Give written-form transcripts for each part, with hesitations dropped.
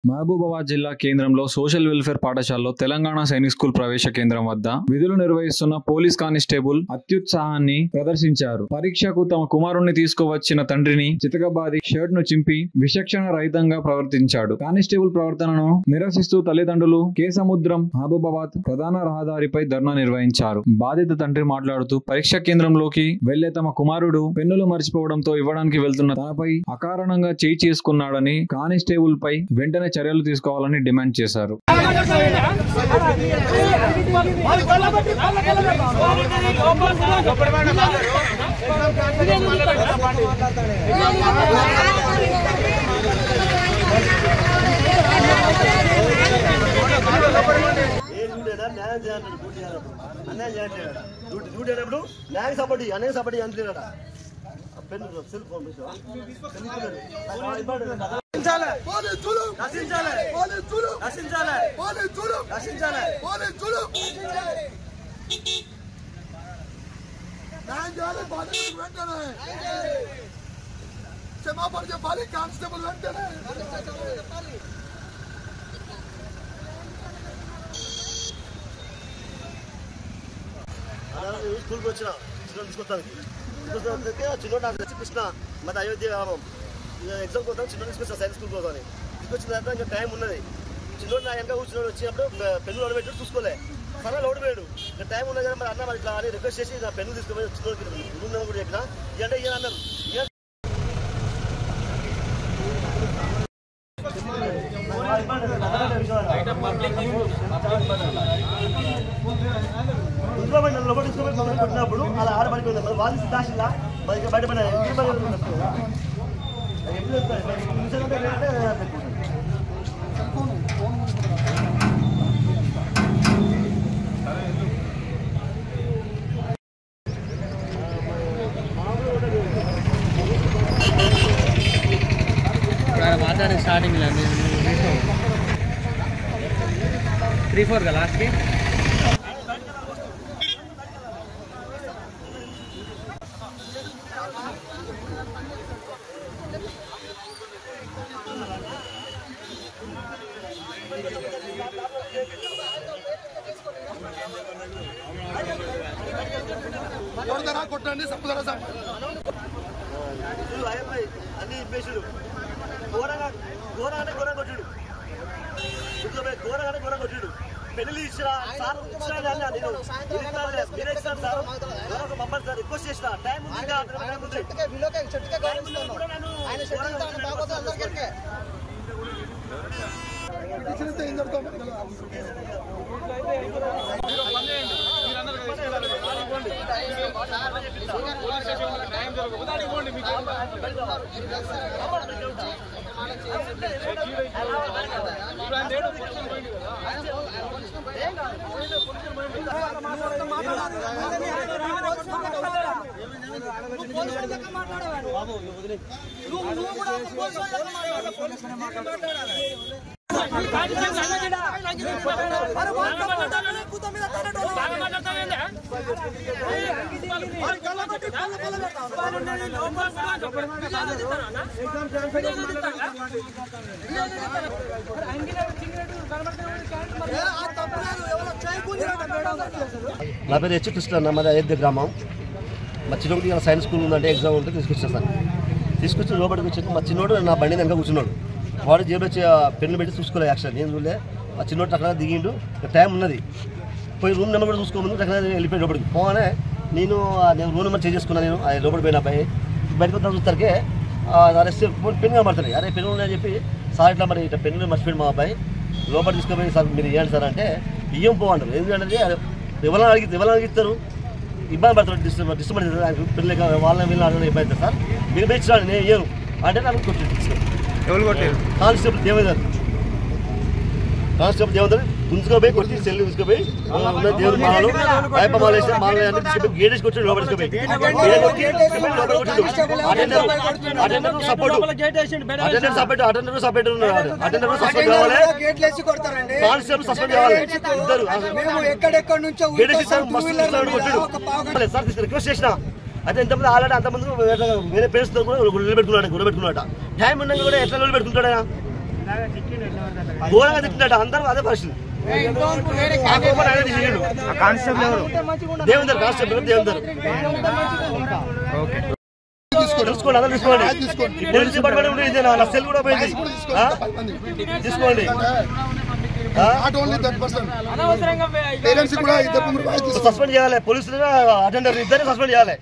మహబూబాబాద్ జిల్లా కేంద్రంలో social welfare పాఠశాలలో తెలంగాణ సైనిక్ స్కూల్ ప్రవేశ కేంద్రం వద్ద విధులు నిర్వహిస్తున్న పోలీస్ కానిస్టేబుల్ అత్యుత్సాహాన్ని ప్రదర్శించారు. పరీక్షకు తమ కుమారుణ్ణి తీసుకువచ్చిన తండ్రిని చితకబాది షర్ట్ ను చింపి విచక్షణ రహితంగా ప్రవర్తించాడు. కానిస్టేబుల్ ప్రవర్తనను నిరసిస్తూ తల్లిదండ్రులు కేసముద్రం మహబూబాబాద్ ప్రధాన రహదారిపై ధర్నా నిర్వహించారు. బాధిత తండ్రి మాట్లాడుతూ పరీక్ష కేంద్రంలోకి వెళ్లే తమ కుమారుడు పెన్నులు మర్చిపోవడంతో ఇవ్వడానికి వెళ్తున్న తనపై అకారణంగా చేయి చేసుకున్నాడని కానిస్టేబుల్ పై వెంటనే చర్యలు తీసుకోవాలని డిమాండ్ చేశారు. క్షమాపణ చెప్పాలి కానిస్టేబుల్ వెంటనే. స్కూల్కి వచ్చిన చిన్న తీసుకొస్తానికి చిన్న నాకు తెచ్చి కృష్ణ మరి అయోధ్య గ్రామం ఎగ్జామ్ కోసం చిన్న తీసుకొచ్చిన సైన్స్ స్కూల్ కోసం తీసుకొచ్చిన తర్వాత ఇంకా టైం ఉన్నది. చిన్నోడు నా వెనక కూర్చున్నాడు. వచ్చినప్పుడు పెన్ను లోడ్ పెట్టి చూసుకోలే సరే లోడ్ పోయాడు. ఇంకా టైం ఉన్నది కదా మరి అన్న మరి ఇట్లా అని రిక్వెస్ట్ చేసి నా పెన్ను తీసుకుపోయి చిన్నోడికి ముందు కూడా చెప్పిన అంటే ఇక అన్నారు కొట్టినప్పుడు అలా ఆడబడి వాళ్ళు దాచిలా బయటపడినాయి. మాట్లాడే స్టార్టింగ్ 3-4 का लास्ट के కొట్టండి సంపదరా అన్ని ఇప్పేసాడు. ఘోరంగా ఘోరంగానే ఘోరంగా కొట్టాడు. ఘోరంగానే ఘోరంగా కొట్టాడు. పెళ్లి ఇచ్చిన సార్ మీరే ఇస్తాను సార్ మమ్మల్ని సార్ రిక్వెస్ట్ చేసిన టైం ఉంది. నా పేరు హెచ్ కృష్ణ అన్న, మాది అయోధ్య గ్రామం. మా చిన్నోడికి సైన్స్ స్కూల్ ఉందంటే ఎగ్జామ్ ఉంటే తీసుకొచ్చాను సార్. తీసుకొచ్చి లోపలికి వచ్చి మా చిన్నోడు నా బండి వెనక కూర్చున్నాడు. వాడు జేబులో పెన్ను పెట్టి చూసుకోలే. యాక్షన్ నేను చూడలే. మా చిన్నోడు అక్కడ దిగిండు. టైం ఉన్నది. పోయి రూమ్ నెంబర్ కూడా చూసుకోమని అక్కడ వెళ్ళిపోయి లోపలికి పోగానే నేను రూమ్ నెంబర్ చేంజ్ చేసుకున్నాను. నేను అది లోపలికి పోయిన అబ్బాయి బయటకు వద్దాం చూస్తారుకే అరెస్ట్ పెన్ను కనబడుతుంది. అరే పెన్ను ఉన్నాయని చెప్పి సార్ ఇట్లా మరి ఇట్లా పెన్ను మర్చిపోయింది మా అబ్బాయి. లోపల తీసుకుపోయి సార్ మీరు ఇవ్వండి సార్ అంటే ఇయ్యం పోవంటారు. ఎందుకంటే ఎవరైనా అడిగిస్తారు ఇబ్బంది పడతారు. డిస్టర్బ్ అవుతుంది. పెళ్ళి వాళ్ళని వీళ్ళని అడగడం ఇబ్బంది అవుతుంది సార్. మీరు పెంచాలి నేను ఇయ్యను అంటే నాకు కొట్టి ఎవరు కొట్టారు? కానిస్టేబుల్ దేవేందర్. కానిస్టేబుల్ దేవేందర్ గుంజుకోపోయి కొట్టి సెల్లు తీసుకుపోయి దేవుడు మాలలు పైపమాలు వేసి మాలలు అన్ని తీసుకుపోయి గేట్ వేసి కొట్టి లోపల తీసుకుపోయి అటెండర్ సపోర్ట్ కావాలి. కానిస్టేబుల్ సస్పెండ్ కావాలి. ఇద్దరు సార్ రిక్వెస్ట్ చేసిన అయితే ఎంతమంది ఆల్రెడీ అంతమంది వేరే పేరుతో కూడా నిలబెట్టుకున్నాడు. టైం ఉండగా కూడా ఎట్లా నిలబెట్టుకుంటాడా? ఘోరంగా తిట్టినట్టు అందరూ అదే పరిస్థితి. దేవేందర్ కానిస్టేబుల్ దేవేందర్ తీసుకోండి, అందరూ తీసుకోండి. పోలీస్ డిపార్ట్మెంట్ కూడా ఇదే, నా సెల్ కూడా పోయింది. తీసుకోండి. సస్పెండ్ చేయాలి, పోలీసులు అటెండర్ ఇద్దరు సస్పెండ్ చేయాలి.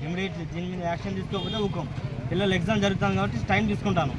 ఇమీడియట్లీ దీని మీద యాక్షన్ తీసుకోకపోతే ఊకం. పిల్లలు ఎగ్జామ్ జరుగుతుంది కాబట్టి టైం తీసుకుంటాను.